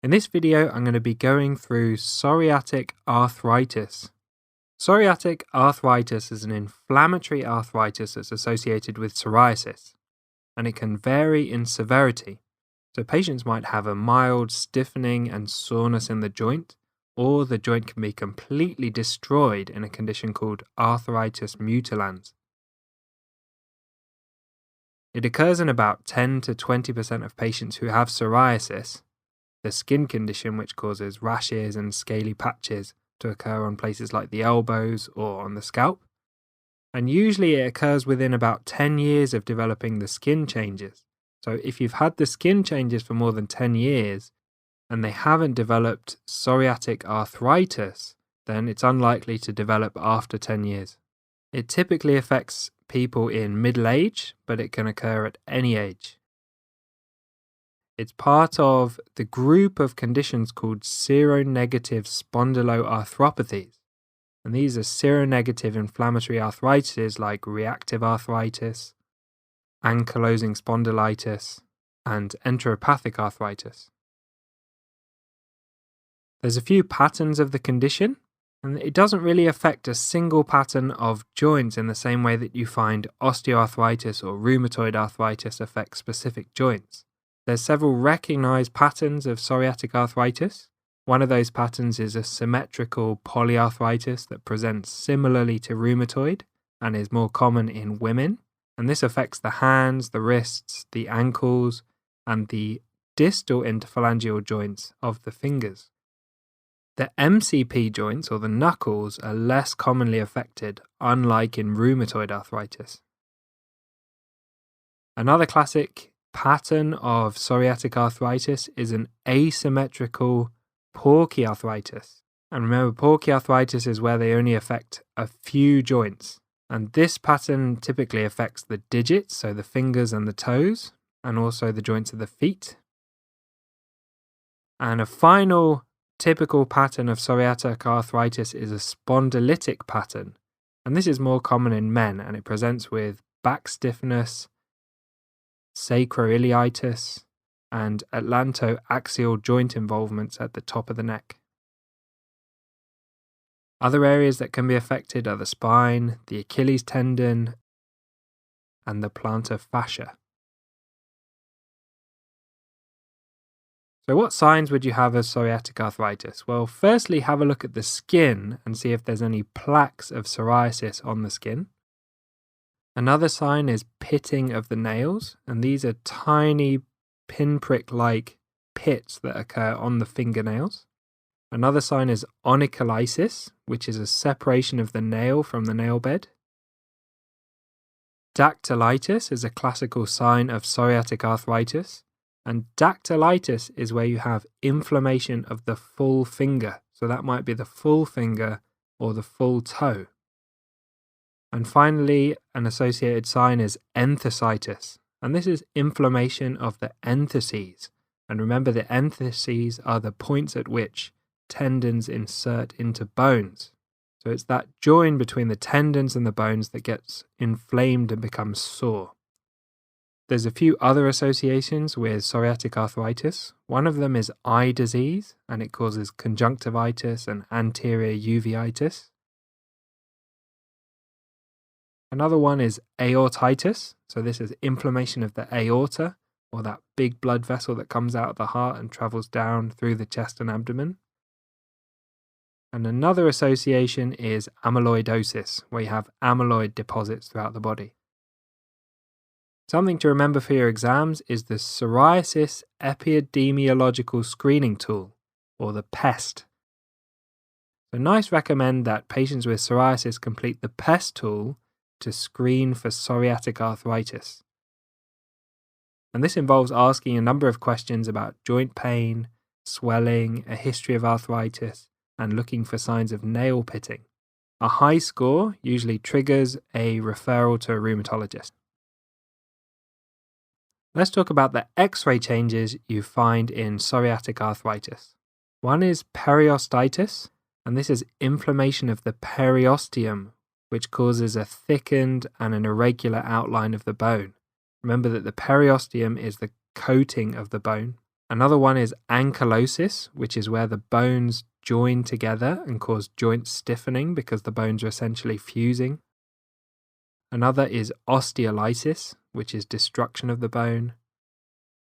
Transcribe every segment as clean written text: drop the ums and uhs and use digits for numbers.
In this video, I'm going to be going through psoriatic arthritis. Psoriatic arthritis is an inflammatory arthritis that's associated with psoriasis, and it can vary in severity. So patients might have a mild stiffening and soreness in the joint, or the joint can be completely destroyed in a condition called arthritis mutilans. It occurs in about 10 to 20% of patients who have psoriasis, the skin condition which causes rashes and scaly patches to occur on places like the elbows or on the scalp. And usually it occurs within about 10 years of developing the skin changes. So if you've had the skin changes for more than 10 years and they haven't developed psoriatic arthritis, then it's unlikely to develop after 10 years. It typically affects people in middle age, but it can occur at any age. It's part of the group of conditions called seronegative spondyloarthropathies. And these are seronegative inflammatory arthritis like reactive arthritis, ankylosing spondylitis, and enteropathic arthritis. There's a few patterns of the condition, and it doesn't really affect a single pattern of joints in the same way that you find osteoarthritis or rheumatoid arthritis affect specific joints. There's several recognized patterns of psoriatic arthritis. One of those patterns is a symmetrical polyarthritis that presents similarly to rheumatoid and is more common in women. And this affects the hands, the wrists, the ankles, and the distal interphalangeal joints of the fingers. The MCP joints, or the knuckles, are less commonly affected, unlike in rheumatoid arthritis. Another classic pattern of psoriatic arthritis is an asymmetrical porchiarthritis. And remember, porchiarthritis is where they only affect a few joints. And this pattern typically affects the digits, so the fingers and the toes, and also the joints of the feet. And a final typical pattern of psoriatic arthritis is a spondylitic pattern. And this is more common in men, and it presents with back stiffness, sacroiliitis, and atlantoaxial joint involvements at the top of the neck. Other areas that can be affected are the spine, the Achilles tendon, and the plantar fascia. So what signs would you have of psoriatic arthritis? Well, firstly, have a look at the skin and see if there's any plaques of psoriasis on the skin. Another sign is pitting of the nails, and these are tiny pinprick-like pits that occur on the fingernails. Another sign is onycholysis, which is a separation of the nail from the nail bed. Dactylitis is a classical sign of psoriatic arthritis, and dactylitis is where you have inflammation of the full finger, so that might be the full finger or the full toe. And finally, an associated sign is enthesitis, and this is inflammation of the entheses. And remember, the entheses are the points at which tendons insert into bones. So it's that join between the tendons and the bones that gets inflamed and becomes sore. There's a few other associations with psoriatic arthritis. One of them is eye disease, and it causes conjunctivitis and anterior uveitis. Another one is aortitis, so this is inflammation of the aorta, or that big blood vessel that comes out of the heart and travels down through the chest and abdomen. And another association is amyloidosis, where you have amyloid deposits throughout the body. Something to remember for your exams is the Psoriasis Epidemiological Screening Tool, or the PEST. So NICE recommend that patients with psoriasis complete the PEST tool to screen for psoriatic arthritis. And this involves asking a number of questions about joint pain, swelling, a history of arthritis, and looking for signs of nail pitting. A high score usually triggers a referral to a rheumatologist. Let's talk about the X-ray changes you find in psoriatic arthritis. One is periostitis, and this is inflammation of the periosteum, which causes a thickened and an irregular outline of the bone. Remember that the periosteum is the coating of the bone. Another one is ankylosis, which is where the bones join together and cause joint stiffening because the bones are essentially fusing. Another is osteolysis, which is destruction of the bone.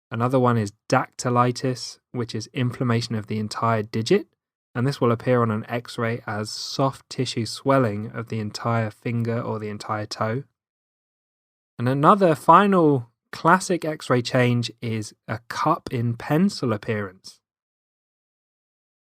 Another one is dactylitis, which is inflammation of the entire digit, and this will appear on an X-ray as soft tissue swelling of the entire finger or the entire toe. And another final classic X-ray change is a cup in pencil appearance.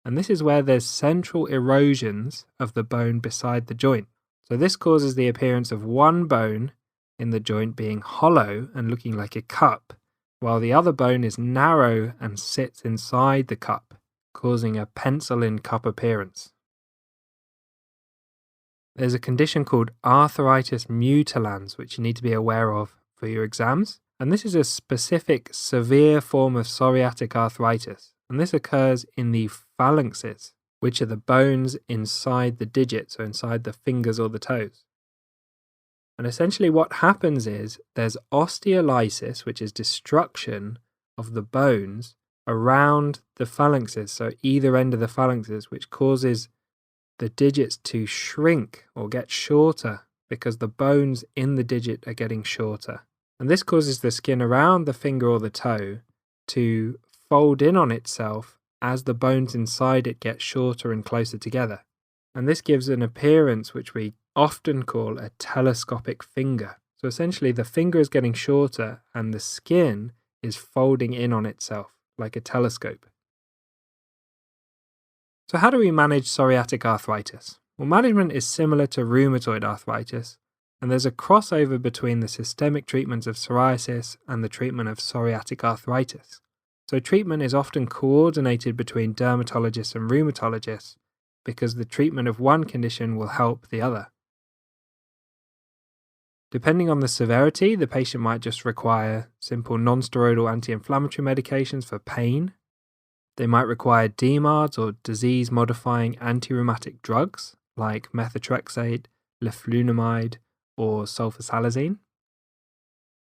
And this is where there's central erosions of the bone beside the joint. So this causes the appearance of one bone in the joint being hollow and looking like a cup, while the other bone is narrow and sits inside the cup, causing a pencil-in cup appearance. There's a condition called arthritis mutilans, which you need to be aware of for your exams. And this is a specific severe form of psoriatic arthritis. And this occurs in the phalanxes, which are the bones inside the digit, so inside the fingers or the toes. And essentially what happens is there's osteolysis, which is destruction of the bones around the phalanxes, so either end of the phalanxes, which causes the digits to shrink or get shorter because the bones in the digit are getting shorter. And this causes the skin around the finger or the toe to fold in on itself as the bones inside it get shorter and closer together. And this gives an appearance which we often call a telescopic finger. So essentially the finger is getting shorter and the skin is folding in on itself like a telescope. So how do we manage psoriatic arthritis? Well, management is similar to rheumatoid arthritis, and there's a crossover between the systemic treatments of psoriasis and the treatment of psoriatic arthritis. So treatment is often coordinated between dermatologists and rheumatologists because the treatment of one condition will help the other. Depending on the severity, the patient might just require simple non-steroidal anti-inflammatory medications for pain. They might require DMARDs or disease-modifying anti-rheumatic drugs like methotrexate, leflunomide, or sulfasalazine.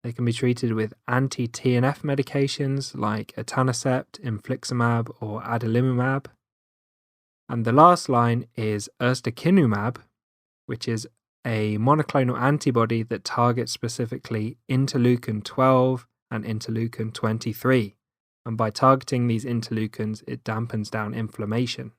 They can be treated with anti-TNF medications like etanercept, infliximab, or adalimumab. And the last line is ustekinumab, which is a monoclonal antibody that targets specifically interleukin-12 and interleukin-23. And by targeting these interleukins, it dampens down inflammation.